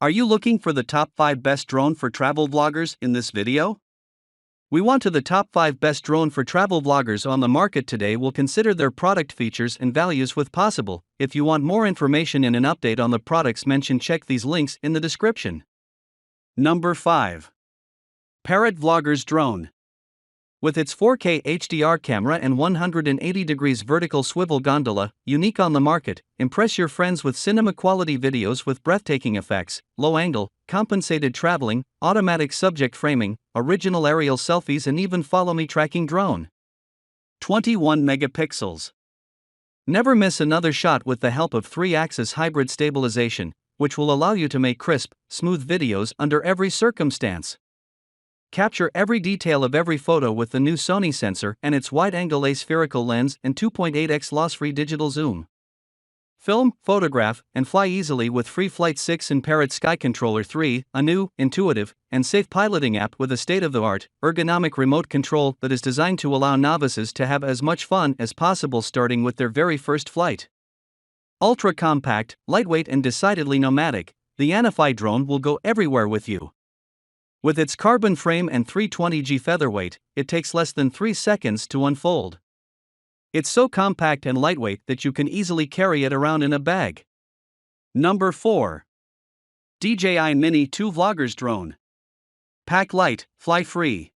Are you looking for the top 5 best drone for travel vloggers in this video? We want to the top 5 best drone for travel vloggers on the market today. We'll consider their product features and values with possible. If you want more information and an update on the products mentioned, check these links in the description. Number 5. Parrot Vloggers Drone. With its 4K HDR camera and 180 degrees vertical swivel gondola, unique on the market, impress your friends with cinema-quality videos with breathtaking effects, low-angle, compensated traveling, automatic subject framing, original aerial selfies and even follow-me tracking drone. 21 megapixels. Never miss another shot with the help of 3-axis hybrid stabilization, which will allow you to make crisp, smooth videos under every circumstance. Capture every detail of every photo with the new Sony sensor and its wide-angle aspherical lens and 2.8x loss-free digital zoom. Film, photograph, and fly easily with Free Flight 6 and Parrot Sky Controller 3, a new, intuitive, and safe piloting app with a state-of-the-art, ergonomic remote control that is designed to allow novices to have as much fun as possible starting with their very first flight. Ultra-compact, lightweight and decidedly nomadic, the Anify drone will go everywhere with you. With its carbon frame and 320G featherweight, it takes less than 3 seconds to unfold. It's so compact and lightweight that you can easily carry it around in a bag. Number 4. DJI Mini 2 Vloggers Drone. Pack light, fly free.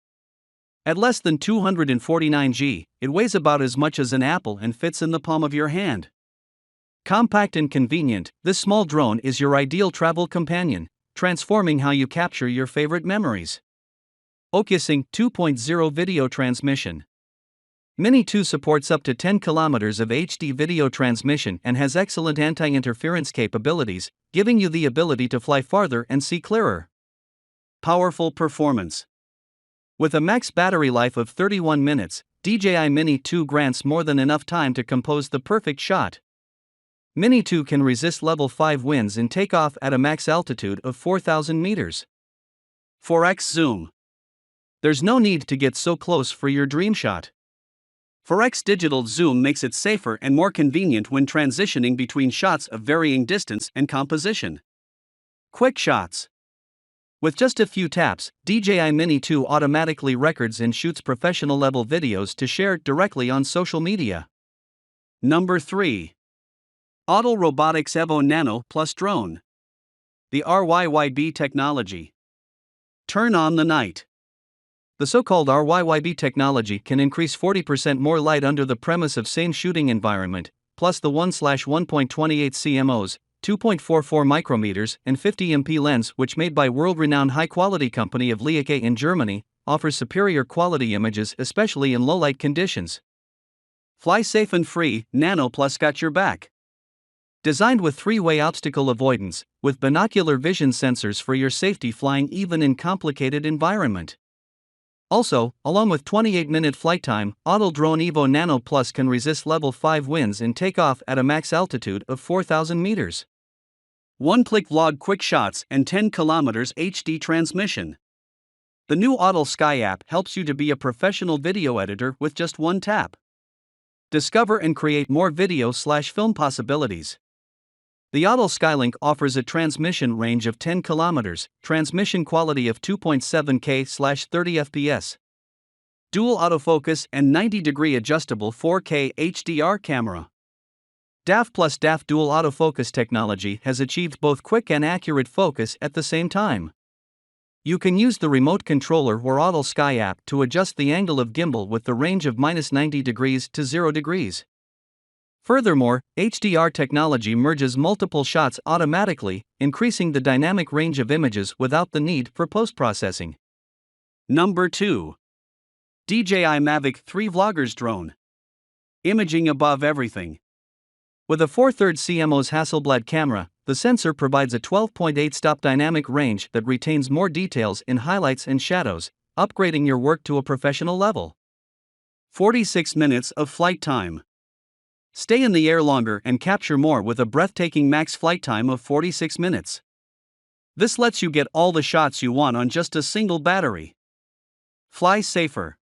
At less than 249 g, it weighs about as much as an apple and fits in the palm of your hand. Compact and convenient, this small drone is your ideal travel companion, transforming how you capture your favorite memories. OcuSync 2.0 Video Transmission. Mini 2 supports up to 10 kilometers of HD video transmission and has excellent anti-interference capabilities, giving you the ability to fly farther and see clearer. Powerful performance. With a max battery life of 31 minutes, DJI Mini 2 grants more than enough time to compose the perfect shot. Mini 2 can resist level 5 winds and take off at a max altitude of 4,000 meters. 4x zoom. There's no need to get so close for your dream shot. 4x digital zoom makes it safer and more convenient when transitioning between shots of varying distance and composition. Quick shots. With just a few taps, DJI Mini 2 automatically records and shoots professional-level videos to share directly on social media. Number 3. Autel Robotics Evo Nano Plus Drone. The RYYB technology. Turn on the night. The so-called RYYB technology can increase 40% more light under the premise of same shooting environment, plus the 1/1.28 CMOs, 2.44 micrometers, and 50 MP lens, which made by world-renowned high-quality company of Leica in Germany, offers superior quality images especially in low-light conditions. Fly safe and free, Nano Plus got your back. Designed with 3-way obstacle avoidance, with binocular vision sensors for your safety flying even in complicated environment. Also, along with 28-minute flight time, Autel Drone Evo Nano Plus can resist level 5 winds and take off at a max altitude of 4,000 meters. One-click vlog quick shots and 10 kilometers HD transmission. The new Autel Sky app helps you to be a professional video editor with just one tap. Discover and create more video/film possibilities. The Autel Skylink offers a transmission range of 10 kilometers, transmission quality of 2.7K/30 fps. Dual autofocus and 90-degree adjustable 4K HDR camera. DAF plus DAF dual autofocus technology has achieved both quick and accurate focus at the same time. You can use the remote controller or Autel Sky app to adjust the angle of gimbal with the range of -90 degrees to 0 degrees. Furthermore, HDR technology merges multiple shots automatically, increasing the dynamic range of images without the need for post-processing. Number 2. DJI Mavic 3 Vloggers Drone. Imaging above everything. With a 4/3 CMOS Hasselblad camera, the sensor provides a 12.8-stop dynamic range that retains more details in highlights and shadows, upgrading your work to a professional level. 46 minutes of flight time. Stay in the air longer and capture more with a breathtaking max flight time of 46 minutes. This lets you get all the shots you want on just a single battery. Fly safer.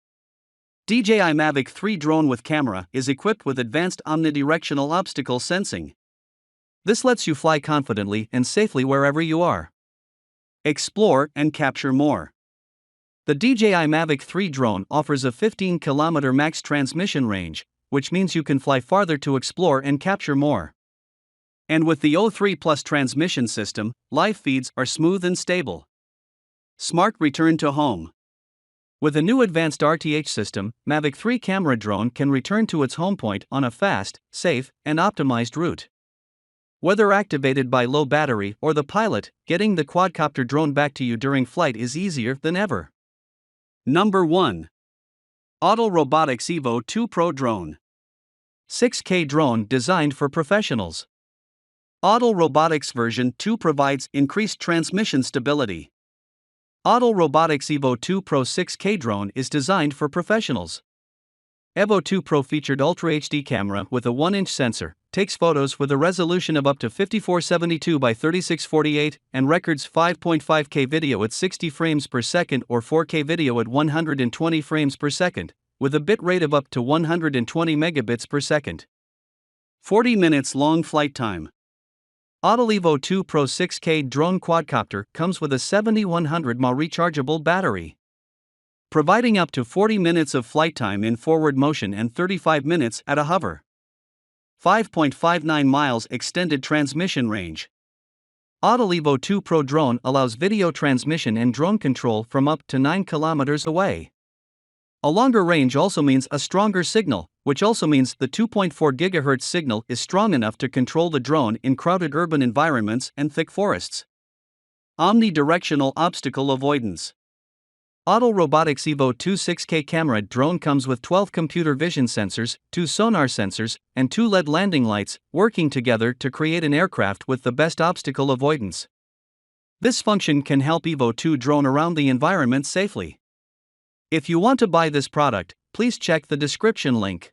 DJI Mavic 3 drone with camera is equipped with advanced omnidirectional obstacle sensing. This lets you fly confidently and safely wherever you are. Explore and capture more. The DJI Mavic 3 drone offers a 15-kilometer max transmission range, which means you can fly farther to explore and capture more. And with the O3 Plus transmission system, live feeds are smooth and stable. Smart return to home. With a new advanced RTH system, Mavic 3 camera drone can return to its home point on a fast, safe, and optimized route. Whether activated by low battery or the pilot, getting the quadcopter drone back to you during flight is easier than ever. Number 1. Auto Robotics Evo 2 Pro Drone. 6K drone designed for professionals. Auto Robotics version 2 provides increased transmission stability. Auto Robotics Evo 2 Pro 6K drone is designed for professionals. Evo 2 Pro featured Ultra HD camera with a 1-inch sensor, takes photos with a resolution of up to 5472 by 3648, and records 5.5K video at 60 frames per second or 4K video at 120 frames per second, with a bit rate of up to 120 megabits per second. 40 minutes long flight time. Auto Evo 2 Pro 6K drone quadcopter comes with a 7100 mAh rechargeable battery, providing up to 40 minutes of flight time in forward motion and 35 minutes at a hover. 5.59 miles extended transmission range. Auto Evo 2 Pro drone allows video transmission and drone control from up to 9 kilometers away. A longer range also means a stronger signal, which also means the 2.4 GHz signal is strong enough to control the drone in crowded urban environments and thick forests. Omnidirectional obstacle avoidance. Auto Robotics Evo 2 6K camera drone comes with 12 computer vision sensors, 2 sonar sensors, and 2 LED landing lights, working together to create an aircraft with the best obstacle avoidance. This function can help Evo 2 drone around the environment safely. If you want to buy this product, please check the description link.